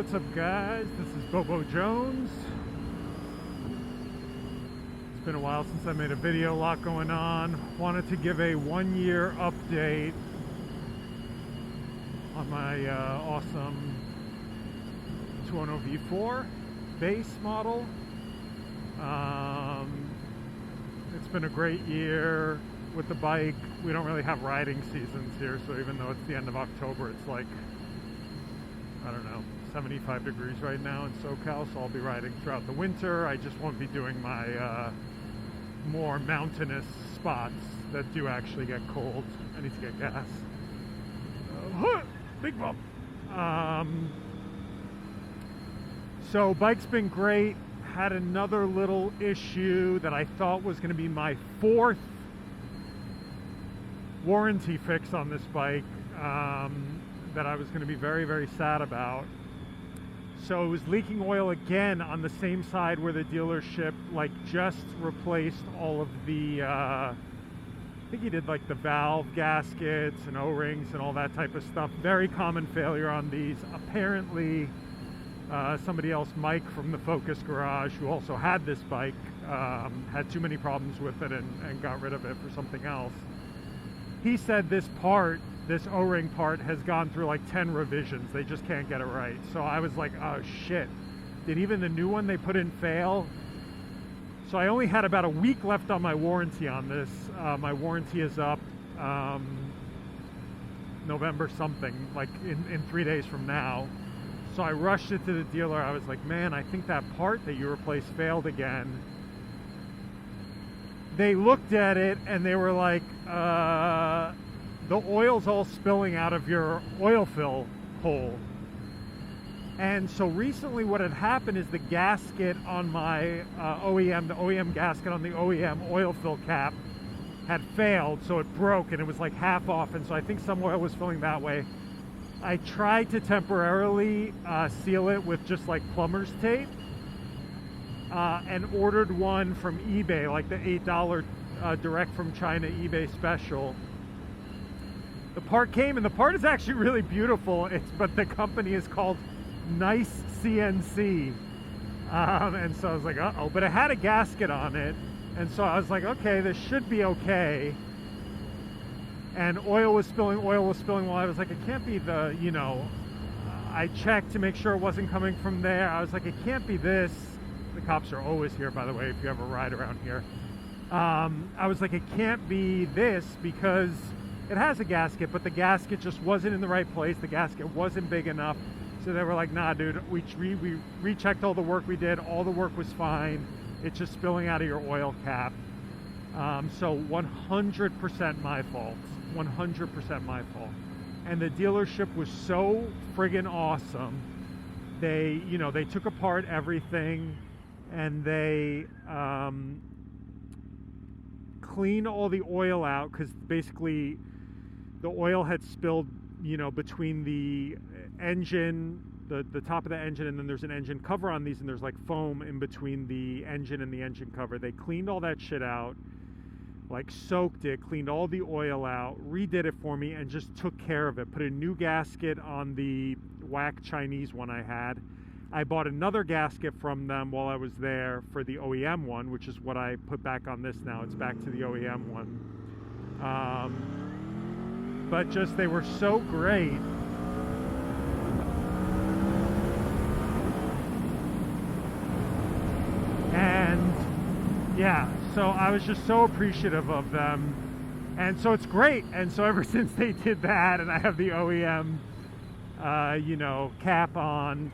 what's up guys? This is Bobo Jones. It's been a while since I made a video, a lot going on. Wanted to give a 1-year update on my awesome Tuono V4 base model. It's been a great year with the bike. We don't really have riding seasons here, so even though it's the end of October, it's like, I don't know, 75 degrees right now in SoCal, so I'll be riding throughout the winter. I just won't be doing my more mountainous spots that do actually get cold. I need to get gas. Big bump. So bike's been great. Had another little issue that I thought was going to be my 4th warranty fix on this bike, that I was going to be very, very sad about. So it was leaking oil again on the same side where the dealership just replaced all of the I think he did like the valve gaskets and O-rings and all that type of stuff. Very common failure on these. Apparently somebody else, Mike from the Focus Garage, who also had this bike, had too many problems with it and got rid of it for something else. He said this O-ring part has gone through like 10 revisions. They just can't get it right. So I was like, oh shit. Did even the new one they put in fail? So I only had about a week left on my warranty on this. My warranty is up November something, like in 3 days from now. So I rushed it to the dealer. I was like, man, I think that part that you replaced failed again. They looked at it and they were like, the oil's all spilling out of your oil fill hole. And so recently what had happened is the gasket on my OEM, the OEM gasket on the OEM oil fill cap had failed. So it broke and it was like half off. And so I think some oil was filling that way. I tried to temporarily seal it with just like plumber's tape, and ordered one from eBay, like the $8 direct from China eBay special. The part came, and the part is actually really beautiful. But the company is called Nice CNC, and so I was like, uh-oh. But it had a gasket on it, and so I was like, okay, this should be okay. And oil was spilling while I was like, it can't be the, I checked to make sure it wasn't coming from there. I was like, it can't be this. The cops are always here, by the way, if you ever ride around here. I was like, it can't be this because it has a gasket, but the gasket just wasn't in the right place. The gasket wasn't big enough. So they were like, nah, dude, we rechecked all the work we did. All the work was fine. It's just spilling out of your oil cap. So 100% my fault. 100% my fault. And the dealership was so friggin' awesome. They took apart everything and they cleaned all the oil out, because basically the oil had spilled, between the engine, the top of the engine, and then there's an engine cover on these, and there's like foam in between the engine and the engine cover. They cleaned all that shit out, like soaked it, cleaned all the oil out, redid it for me, and just took care of it. Put a new gasket on the whack Chinese one I had. I bought another gasket from them while I was there for the OEM one, which is what I put back on this now. It's back to the OEM one. But just, they were so great. And yeah, so I was just so appreciative of them. And so it's great. And so ever since they did that, and I have the OEM, cap on,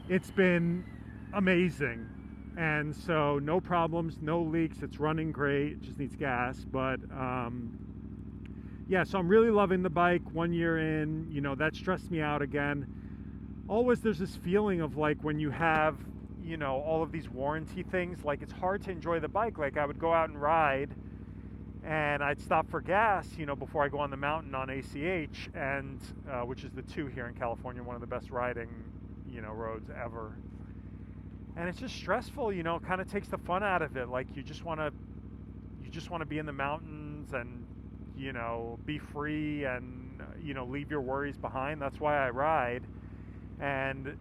it's been amazing. And so no problems, no leaks. It's running great. It just needs gas. But yeah, so I'm really loving the bike. 1 year in, that stressed me out again. Always there's this feeling of like when you have, all of these warranty things, like it's hard to enjoy the bike. Like I would go out and ride and I'd stop for gas, before I go on the mountain on ACH, and which is the 2 here in California, one of the best riding, roads ever. And it's just stressful, kind of takes the fun out of it. Like you just want to be in the mountains and, be free and, leave your worries behind. That's why I ride. And,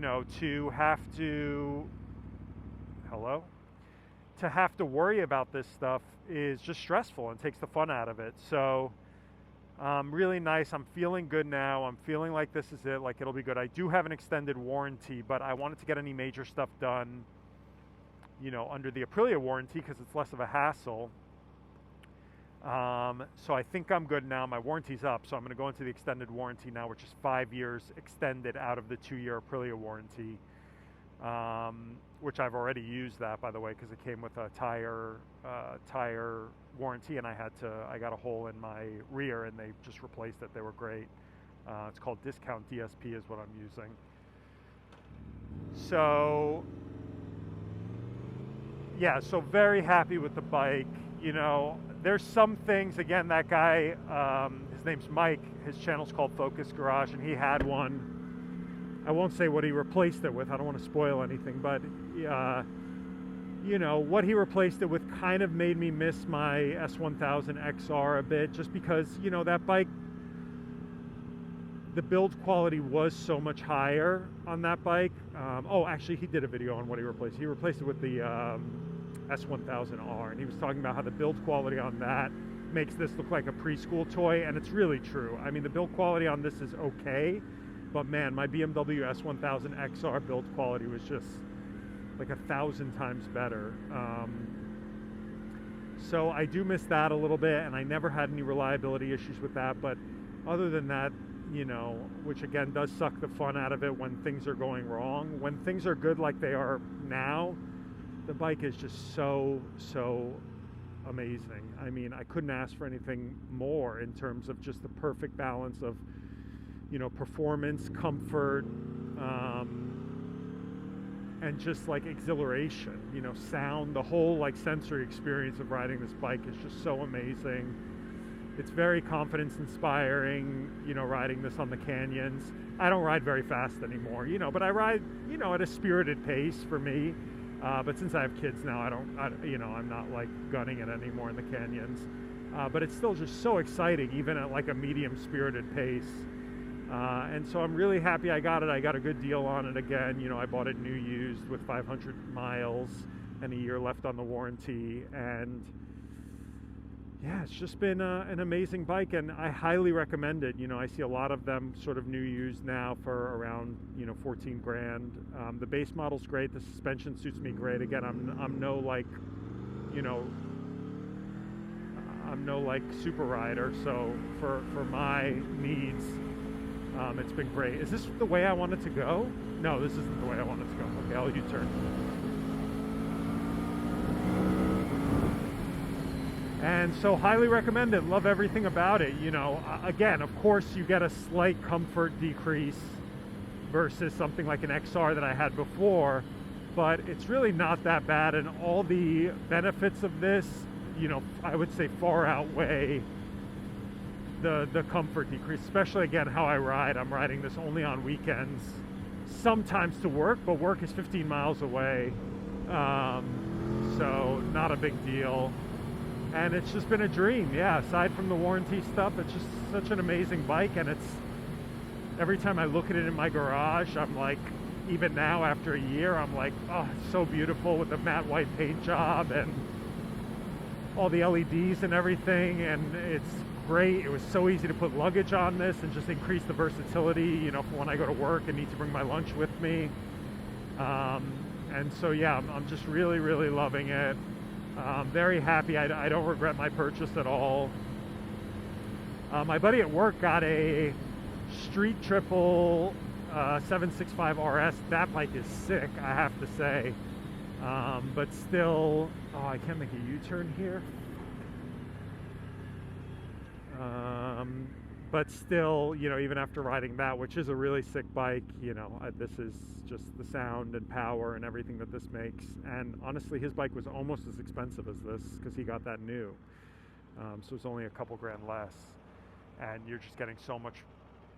to have to, hello? To have to worry about this stuff is just stressful and takes the fun out of it. So, really nice. I'm feeling good now. I'm feeling like this is it, like it'll be good. I do have an extended warranty, but I wanted to get any major stuff done, under the Aprilia warranty because it's less of a hassle. So I think I'm good now. My warranty's up, so I'm going to go into the extended warranty now, which is 5 years extended out of the 2-year Aprilia warranty, which I've already used that, by the way, because it came with a tire warranty, and I got a hole in my rear, and they just replaced it. They were great. It's called Discount DSP is what I'm using. So, yeah, so very happy with the bike. There's some things, again, that guy, his name's Mike, his channel's called Focus Garage, and he had one. I won't say what he replaced it with, I don't want to spoil anything, but what he replaced it with kind of made me miss my S1000 XR a bit, just because, that bike, the build quality was so much higher on that bike. Actually, he did a video on what he replaced. He replaced it with the S1000R, and he was talking about how the build quality on that makes this look like a preschool toy, and it's really true. I mean, the build quality on this is okay, but man, my BMW S1000 XR build quality was just like 1,000 times better. So I do miss that a little bit, and I never had any reliability issues with that, but other than that, which again does suck the fun out of it when things are going wrong. When things are good like they are now, the bike is just so amazing. I mean, I couldn't ask for anything more in terms of just the perfect balance of, performance, comfort, and just like exhilaration, sound. The whole like sensory experience of riding this bike is just so amazing. It's very confidence inspiring, riding this on the canyons. I don't ride very fast anymore, but I ride, at a spirited pace for me. But since I have kids now, I'm not like gunning it anymore in the canyons. But it's still just so exciting, even at like a medium spirited pace. And so I'm really happy I got it. I got a good deal on it again. I bought it new used with 500 miles and a year left on the warranty. And yeah, it's just been an amazing bike, and I highly recommend it. I see a lot of them sort of new used now for around 14 grand. The base model's great. The suspension suits me great. Again, I'm no like super rider, so for my needs, it's been great. Is this the way I want it to go? No, this isn't the way I want it to go. Okay, I'll U-turn. And so highly recommend it. Love everything about it. Again, of course you get a slight comfort decrease versus something like an XR that I had before, but it's really not that bad, and all the benefits of this, I would say far outweigh the comfort decrease, especially again how I ride. I'm riding this only on weekends, sometimes to work, but work is 15 miles away, so not a big deal. And it's just been a dream. Yeah, aside from the warranty stuff, it's just such an amazing bike, and it's every time I look at it in my garage, I'm like, even now after a year, I'm like, oh, it's so beautiful with the matte white paint job and all the LEDs and everything, and it's great. It was so easy to put luggage on this and just increase the versatility, for when I go to work and need to bring my lunch with me. And so yeah, I'm just really, really loving it. Very happy. I don't regret my purchase at all. My buddy at work got a Street Triple 765 RS. That bike is sick, I have to say. But still, I can't make a U-turn here. But still, even after riding that, which is a really sick bike, this is just the sound and power and everything that this makes. And honestly, his bike was almost as expensive as this because he got that new. So it's only a couple grand less. And you're just getting so much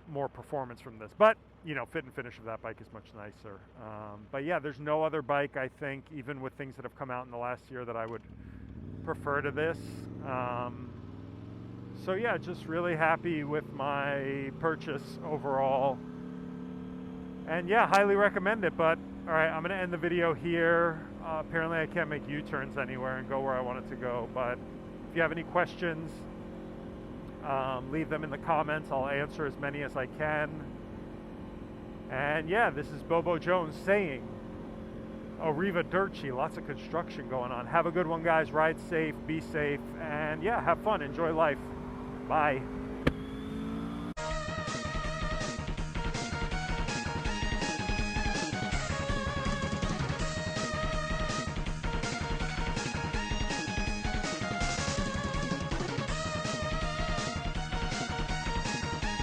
more performance from this. But, fit and finish of that bike is much nicer. But yeah, there's no other bike, I think, even with things that have come out in the last year, that I would prefer to this. So yeah, just really happy with my purchase overall. And yeah, highly recommend it. But all right, I'm gonna end the video here. Apparently I can't make U-turns anywhere and go where I wanted to go, but if you have any questions, leave them in the comments. I'll answer as many as I can. And yeah, this is Bobo Jones saying Arrivederci. Lots of construction going on. Have a good one, guys. Ride safe, be safe, and yeah, have fun, enjoy life. Bye.